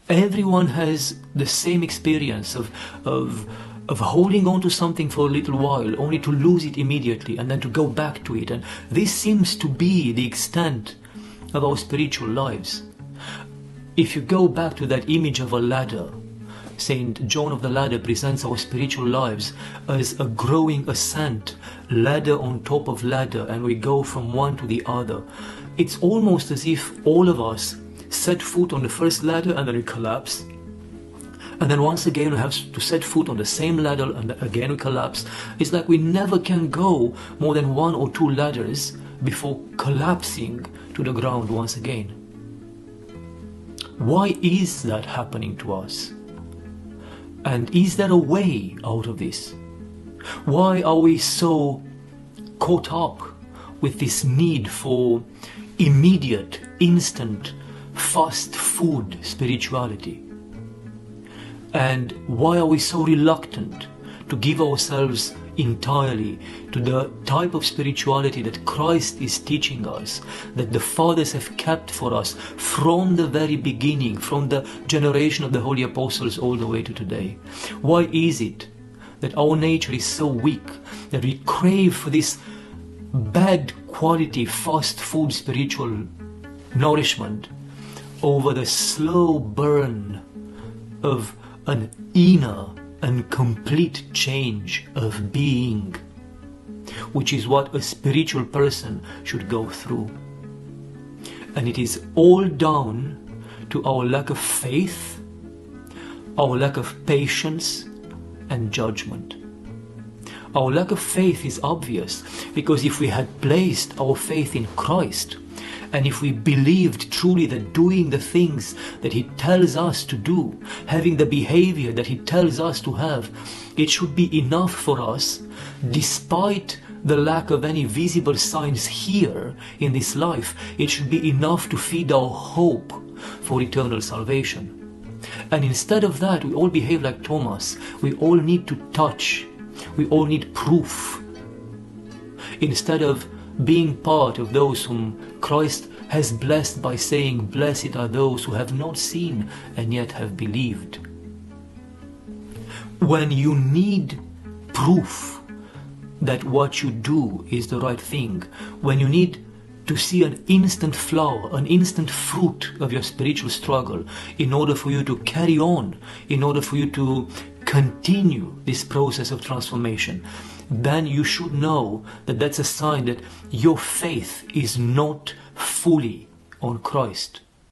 Everyone has the same experience of holding on to something for a little while, only to lose it immediately and then to go back to it. And this seems to be the extent of our spiritual lives. If you go back to that image of a ladder, Saint John of the Ladder presents our spiritual lives as a growing ascent, ladder on top of ladder, and we go from one to the other. It's almost as if all of us set foot on the first ladder and then we collapse. And then once again we have to set foot on the same ladder and again we collapse. It's like we never can go more than 1 or 2 ladders before collapsing to the ground once again. Why is that happening to us? And is there a way out of this? Why are we so caught up with this need for immediate, instant, fast food spirituality? And why are we so reluctant to give ourselves entirely to the type of spirituality that Christ is teaching us, that the fathers have kept for us from the very beginning, from the generation of the Holy Apostles all the way to today? Why is it that our nature is so weak that we crave for this bad quality fast food spiritual nourishment over the slow burn of an inner and complete change of being, which is what a spiritual person should go through? And it is all down to our lack of faith, our lack of patience and judgment. Our lack of faith is obvious, because if we had placed our faith in Christ, and if we believed truly that doing the things that He tells us to do, having the behavior that He tells us to have, it should be enough for us, despite the lack of any visible signs here in this life. It should be enough to feed our hope for eternal salvation. And instead of that, we all behave like Thomas. We all need to touch. We all need proof. Instead of being part of those whom Christ has blessed by saying, "Blessed are those who have not seen and yet have believed." When you need proof that what you do is the right thing, when you need to see an instant flower, an instant fruit of your spiritual struggle in order for you to carry on, in order for you to continue this process of transformation, then you should know that that's a sign that your faith is not fully on Christ.